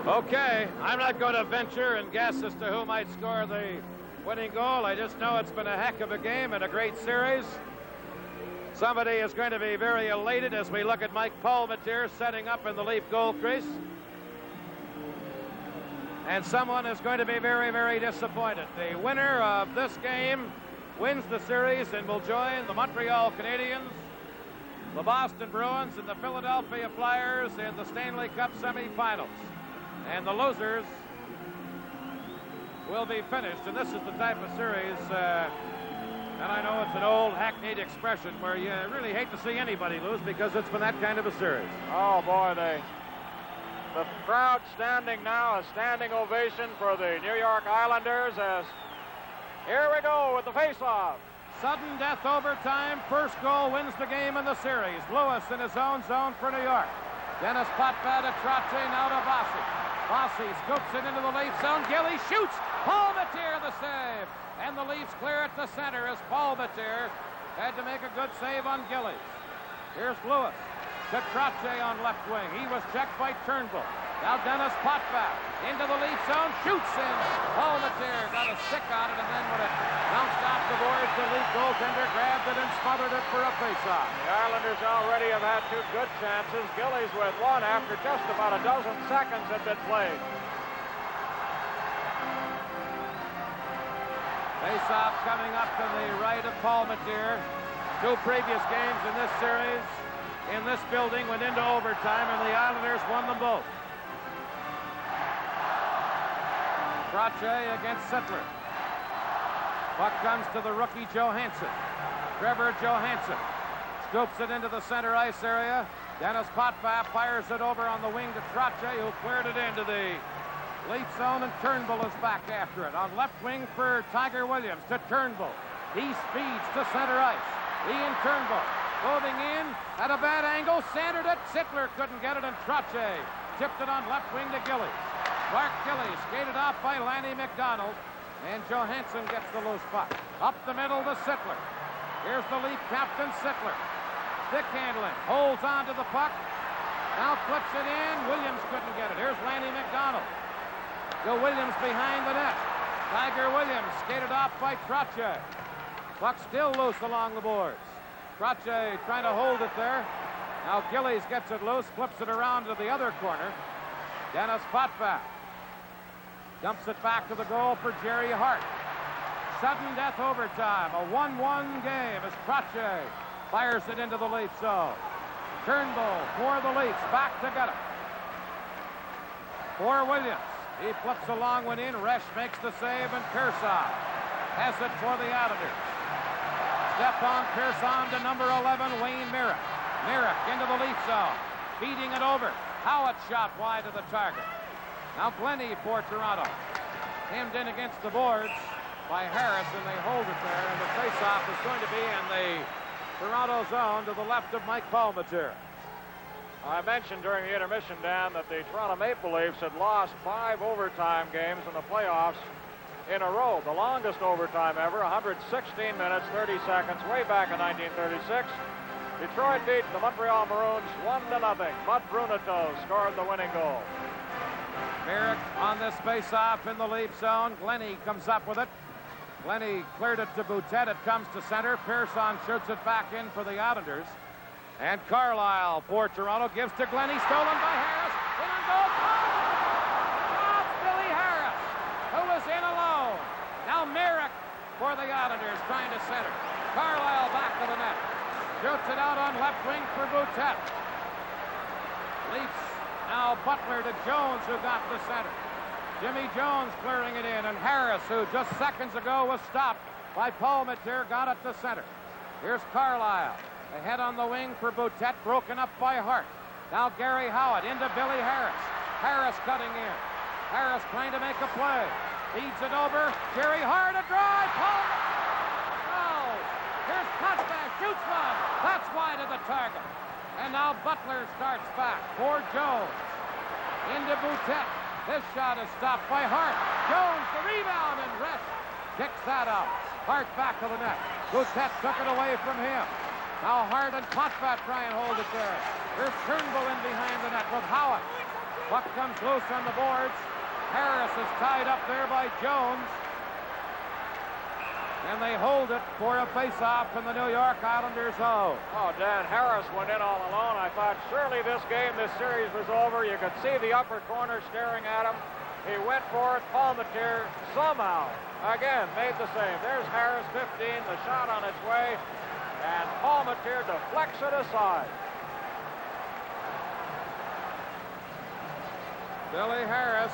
Okay, I'm not going to venture and guess as to who might score the winning goal. I just know it's been a heck of a game and a great series. Somebody is going to be very elated as we look at Mike Palmateer setting up in the Leaf goal crease. And someone is going to be very, very disappointed. The winner of this game wins the series and will join the Montreal Canadiens, the Boston Bruins, and the Philadelphia Flyers in the Stanley Cup semifinals. And the losers will be finished. And this is the type of series, and I know it's an old hackneyed expression where you really hate to see anybody lose because it's been that kind of a series. Oh, boy, the crowd standing now, a standing ovation for the New York Islanders as here we go with the face-off. Sudden death overtime. First goal wins the game in the series. Lewis in his own zone for New York. Dennis Potvin to Trottier, now to Bossy. Bossy scoops it into the Leaf zone. Gilly shoots. Palmateer the save. And the Leafs clear it to center as Palmateer had to make a good save on Gillies. Here's Lewis to Trottier on left wing. He was checked by Turnbull. Now Dennis Potvin into the Leaf zone. Shoots in. Palmateer got a stick on it, and then when it bounced off the boards, the Leaf goaltender grabbed it and smothered it for a faceoff. The Islanders already have had two good chances. Gillies with one after just about a dozen seconds had been played. Faceoff coming up to the right of Palmateer. Two previous games in this series in this building went into overtime, and the Islanders won them both. Trottier against Sittler. Puck comes to the rookie Johansson. Trevor Johansson scoops it into the center ice area. Dennis Potvin fires it over on the wing to Trottier, who cleared it into the Leaf zone, and Turnbull is back after it. On left wing for Tiger Williams to Turnbull. He speeds to center ice. Ian Turnbull moving in at a bad angle, centered it. Sittler couldn't get it, and Trottier tipped it on left wing to Gillies. Clark Gillies skated off by Lanny McDonald, and Johansson gets the loose puck. Up the middle to Sittler. Here's the Leaf captain, Sittler. Stick handling, holds on to the puck. Now flips it in. Williams couldn't get it. Here's Lanny McDonald. To Williams behind the net. Tiger Williams skated off by Trottier. Puck still loose along the boards. Trottier trying to hold it there. Now Gillies gets it loose, flips it around to the other corner. Dennis Potvin dumps it back to the goal for Jerry Hart. Sudden death overtime. A 1-1 game as Trottier fires it into the Leaf zone. Turnbull for the Leafs, back to get it. For Williams. He flips a long one in. Resch makes the save, and Pearson has it for the Islanders. Stepan Pearson to number 11, Wayne Merrick. Merrick into the Leaf zone. Feeding it over. Howard shot wide of the target. Now Glennie for Toronto. Hemmed in against the boards by Harris, and they hold it there. And the faceoff is going to be in the Toronto zone to the left of Mike Palmateer. I mentioned during the intermission, Dan, that the Toronto Maple Leafs had lost 5 overtime games in the playoffs in a row. The longest overtime ever, 116 minutes, 30 seconds, way back in 1936. Detroit beat the Montreal Maroons 1-0. Bud Bruneto scored the winning goal. Merrick on this face-off in the Leaf zone. Glennie comes up with it. Glennie cleared it to Boutet. It comes to center. Pearson shoots it back in for the Islanders. And Carlisle for Toronto gives to Glennie, stolen by Harris. In on goal. Off Billy Harris, who was in alone. Now Merrick for the Islanders trying to center. Carlisle back to the net. Shoots it out on left wing for Boutet. Leafs now Butler to Jones, who got the center. Jimmy Jones clearing it in, and Harris, who just seconds ago was stopped by Palmateer, got it to center. Here's Carlisle. Ahead on the wing for Boutet, broken up by Hart. Now Gary Howard into Billy Harris. Harris cutting in. Harris trying to make a play. Feeds it over. Jerry Hart, a drive. Oh! Here's Potvin, shoots one. That's wide of the target. And now Butler starts back for Jones. Into Boutet. This shot is stopped by Hart. Jones, the rebound, and Resch kicks that out. Hart back to the net. Boutet took it away from him. Now Hart and Potvin try and hold it there. Here's Turnbull in behind the net with Howard. Puck comes loose on the boards. Harris is tied up there by Jones. And they hold it for a face-off in the New York Islanders zone. Oh, Dan Harris went in all alone. I thought surely this series was over. You could see the upper corner staring at him. He went for it. Palmateer somehow, again, made the save. There's Harris, 15, the shot on its way. And Palmateer deflects it aside. Billy Harris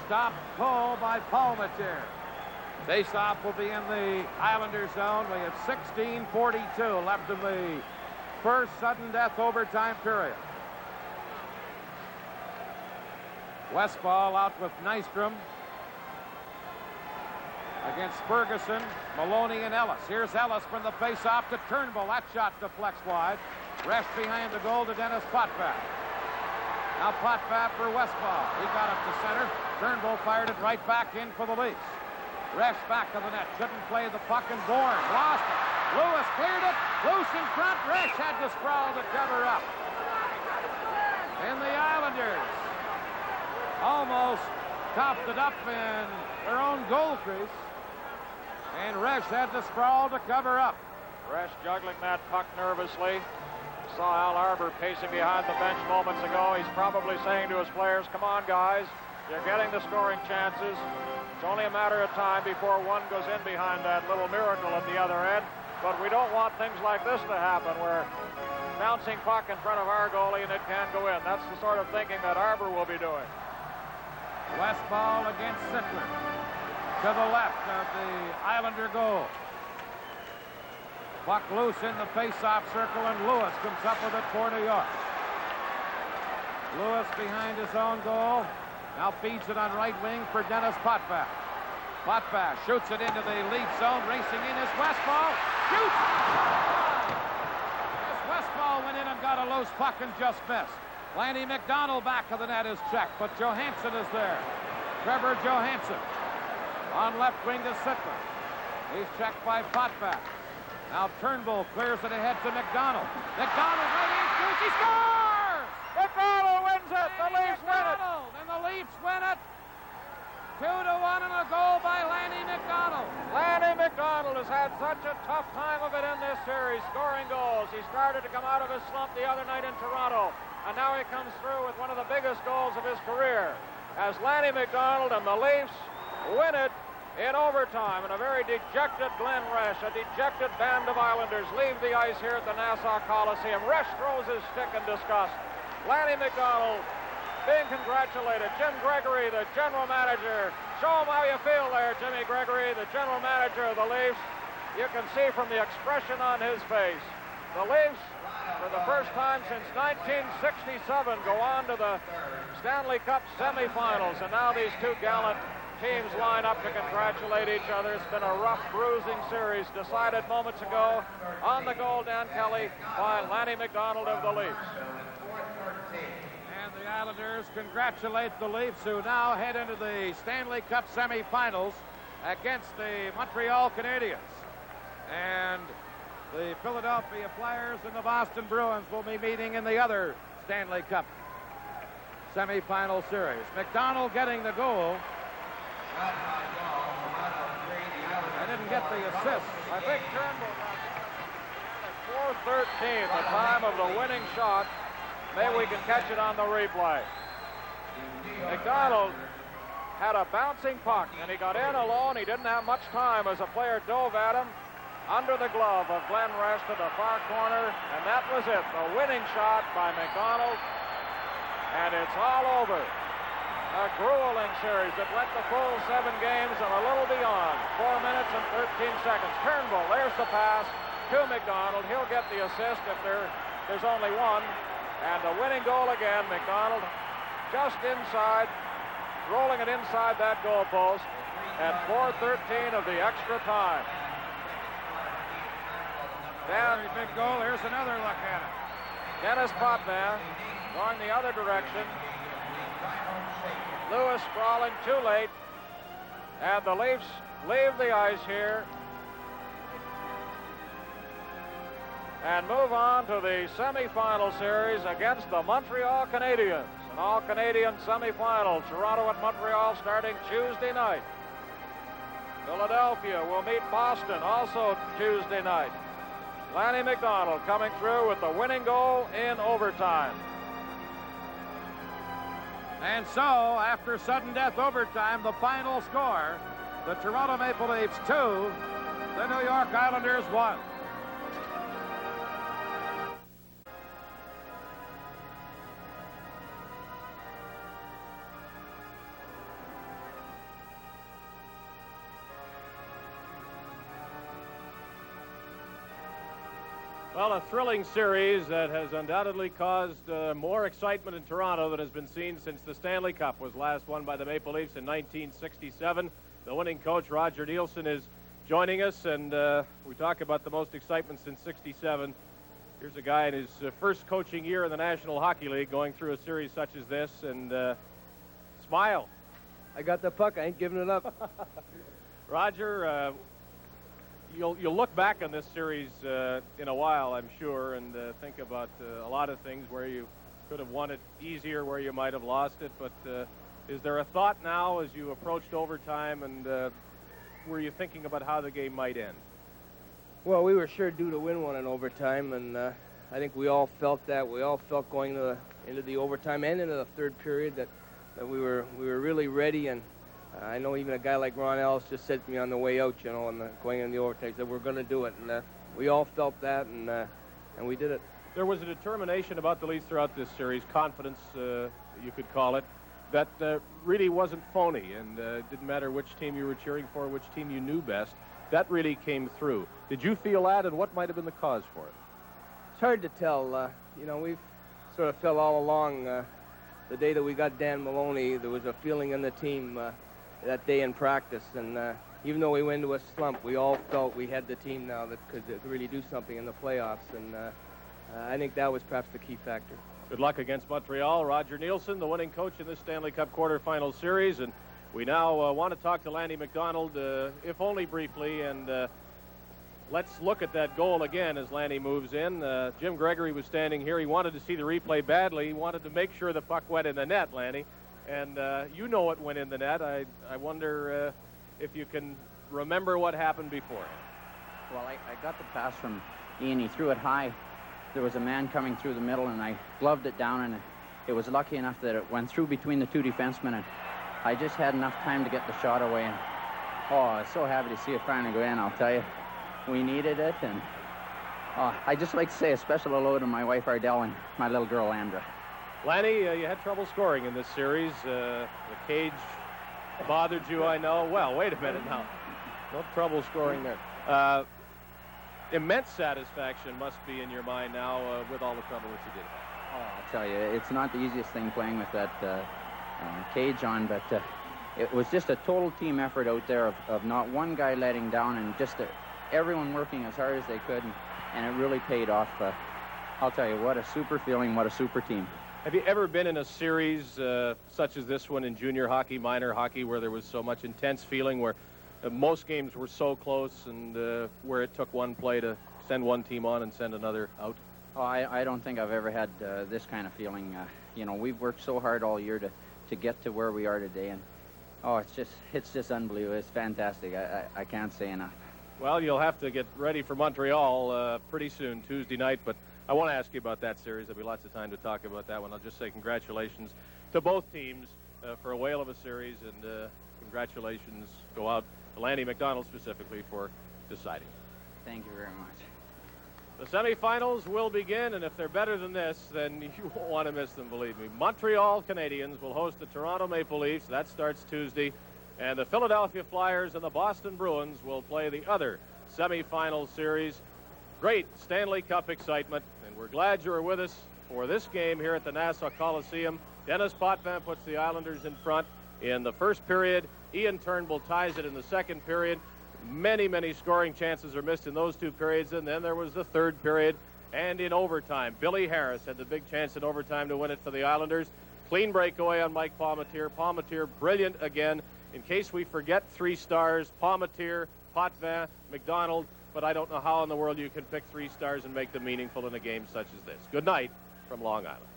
stopped pull by Palmateer. Face-off will be in the Islanders zone. We have 16:42 left in the first sudden death overtime period. Westfall out with Nystrom against Ferguson, Maloney, and Ellis. Here's Ellis from the face-off to Turnbull. That shot deflects wide. Rest behind the goal to Dennis Potvin. Now Potvin for Westfall. He got it to center. Turnbull fired it right back in for the Leafs. Resch back to the net. Shouldn't play the puck, and Bourne lost it. Lewis cleared it. Loose in front. Resch had to sprawl to cover up. And the Islanders almost topped it up in their own goal crease. And Resch had to sprawl to cover up. Resch juggling that puck nervously. Saw Al Arbour pacing behind the bench moments ago. He's probably saying to his players, come on, guys. You're getting the scoring chances. It's only a matter of time before one goes in behind that little miracle at the other end. But we don't want things like this to happen where bouncing puck in front of our goalie and it can go in. That's the sort of thinking that Arbour will be doing. Westfall against Sittler to the left of the Islander goal. Puck loose in the face-off circle, and Lewis comes up with it for New York. Lewis behind his own goal. Now feeds it on right wing for Dennis Potvin. Potvin shoots it into the Leaf zone. Racing in is Westfall. Shoots! Yes, Westfall went in and got a loose puck and just missed. Lanny McDonald back of the net is checked, but Johansson is there. Trevor Johansson on left wing to Sittler. He's checked by Potvin. Now Turnbull clears it ahead to McDonald. McDonald right in, shoots, he scores! McDonald wins it! The Leafs win it! And the Leafs win it. 2-1 and a goal by Lanny McDonald. Lanny McDonald has had such a tough time of it in this series, scoring goals. He started to come out of his slump the other night in Toronto, and now he comes through with one of the biggest goals of his career. As Lanny McDonald and the Leafs win it in overtime, and a very dejected Glenn Resch, a dejected band of Islanders leave the ice here at the Nassau Coliseum. Resch throws his stick in disgust. Lanny McDonald being congratulated. Jim Gregory, the general manager. Show him how you feel there, Jimmy Gregory, the general manager of the Leafs. You can see from the expression on his face. The Leafs, for the first time since 1967, go on to the Stanley Cup semifinals, and now these two gallant teams line up to congratulate each other. It's been a rough, bruising series, decided moments ago on the goal, Dan Kelly, by Lanny McDonald of the Leafs. And the Islanders congratulate the Leafs, who now head into the Stanley Cup semifinals against the Montreal Canadiens. And the Philadelphia Flyers and the Boston Bruins will be meeting in the other Stanley Cup semifinal series. McDonald getting the goal. I didn't get the assist. I think Turnbull got at 4:13, the time of the winning shot. Maybe we can catch it on the replay. McDonald had a bouncing puck, and he got in alone. He didn't have much time as a player dove at him under the glove of Glenn Resch to the far corner, and that was it. The winning shot by McDonald, and it's all over. A grueling series that went the full 7 games and a little beyond. 4 minutes and 13 seconds. Turnbull, there's the pass to McDonald. He'll get the assist if there's only one. And the winning goal again, McDonald just inside, rolling it inside that goal post at 4:13 of the extra time. Very big goal. Here's another look at it. Dennis Potvin going the other direction. Lewis sprawling too late, and the Leafs leave the ice here. and move on to the semifinal series against the Montreal Canadiens. An all-Canadian semifinal, Toronto at Montreal, starting Tuesday night. Philadelphia will meet Boston also Tuesday night. Lanny McDonald coming through with the winning goal in overtime. And so, after sudden death overtime, the final score, the Toronto Maple Leafs 2, the New York Islanders 1. Well, a thrilling series that has undoubtedly caused more excitement in Toronto than has been seen since the Stanley Cup was last won by the Maple Leafs in 1967. The winning coach, Roger Neilson, is joining us, and we talk about the most excitement since '67. Here's a guy in his first coaching year in the National Hockey League going through a series such as this, and smile. I got the puck. I ain't giving it up. Roger, you'll look back on this series in a while, I'm sure, and think about a lot of things where you could have won it easier, where you might have lost it. But is there a thought now as you approached overtime, and were you thinking about how the game might end? Well, we were sure due to win one in overtime, and I think we all felt that. We all felt going into the overtime and into the third period that we were really ready. And I know even a guy like Ron Ellis just said to me on the way out, you know, and going in the overtime, that we're going to do it. And we all felt that, and we did it. There was a determination about the Leafs throughout this series, confidence, you could call it, that really wasn't phony, and it didn't matter which team you were cheering for, which team you knew best. That really came through. Did you feel that, and what might have been the cause for it? It's hard to tell. You know, we've sort of felt all along the day that we got Dan Maloney, there was a feeling in the team that day in practice, and even though we went into a slump, we all felt we had the team now that could really do something in the playoffs, and I think that was perhaps the key factor. Good luck against Montreal. Roger Neilson, the winning coach in this Stanley Cup quarterfinal series, and we now want to talk to Lanny McDonald, if only briefly, and let's look at that goal again as Lanny moves in. Jim Gregory was standing here. He wanted to see the replay badly. He wanted to make sure the puck went in the net, Lanny. And you know it went in the net. I wonder if you can remember what happened before. Well, I got the pass from Ian. He threw it high. There was a man coming through the middle, and I gloved it down, and it was lucky enough that it went through between the two defensemen, and I just had enough time to get the shot away. And I was so happy to see it finally go in, I'll tell you. We needed it, and I'd just like to say a special hello to my wife, Ardell, and my little girl, Andra. Lanny, you had trouble scoring in this series. The cage bothered you, I know. Well, wait a minute now. No trouble scoring there. Immense satisfaction must be in your mind now with all the trouble that you did. I'll tell you, it's not the easiest thing playing with that cage on, but it was just a total team effort out there of not one guy letting down, and just everyone working as hard as they could, and it really paid off. I'll tell you, what a super feeling, what a super team. Have you ever been in a series such as this one in junior hockey, minor hockey, where there was so much intense feeling, where most games were so close, and where it took one play to send one team on and send another out? Oh, I don't think I've ever had this kind of feeling. You know, we've worked so hard all year to get to where we are today, and it's just unbelievable. It's fantastic. I can't say enough. Well, you'll have to get ready for Montreal pretty soon, Tuesday night, but I want to ask you about that series. There'll be lots of time to talk about that one. I'll just say congratulations to both teams for a whale of a series, and congratulations go out to Lanny McDonald specifically for deciding. Thank you very much. The semifinals will begin, and if they're better than this, then you won't want to miss them, believe me. Montreal Canadiens will host the Toronto Maple Leafs. That starts Tuesday. And the Philadelphia Flyers and the Boston Bruins will play the other semifinal series. Great Stanley Cup excitement, and we're glad you were with us for this game here at the Nassau Coliseum. Dennis Potvin puts the Islanders in front in the first period. Ian Turnbull ties it in the second period. Many, many scoring chances are missed in those two periods, and then there was the third period. And in overtime, Billy Harris had the big chance in overtime to win it for the Islanders. Clean breakaway on Mike Palmateer. Palmateer brilliant again. In case we forget 3 stars, Palmateer, Potvin, McDonald, but I don't know how in the world you can pick 3 stars and make them meaningful in a game such as this. Good night from Long Island.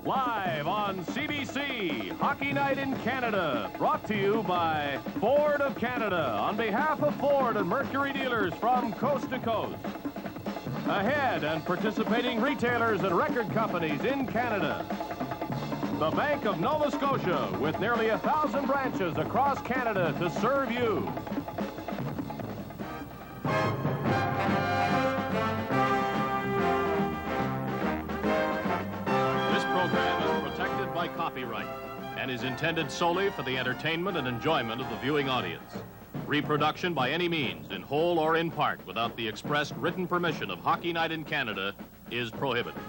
Live on CBC, Hockey Night in Canada, brought to you by Ford of Canada, on behalf of Ford and Mercury dealers from coast to coast. Ahead and participating retailers and record companies in Canada. The Bank of Nova Scotia, with nearly 1,000 branches across Canada to serve you. Copyright and is intended solely for the entertainment and enjoyment of the viewing audience. Reproduction by any means, in whole or in part, without the expressed written permission of Hockey Night in Canada, is prohibited.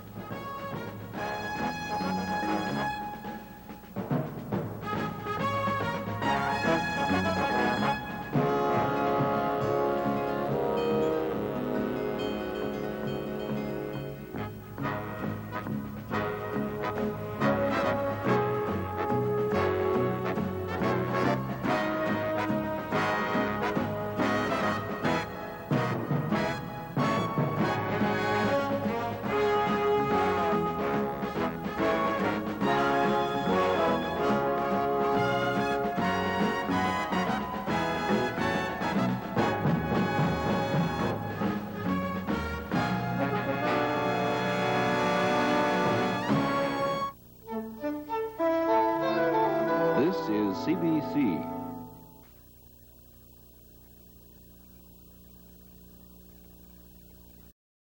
This is CBC,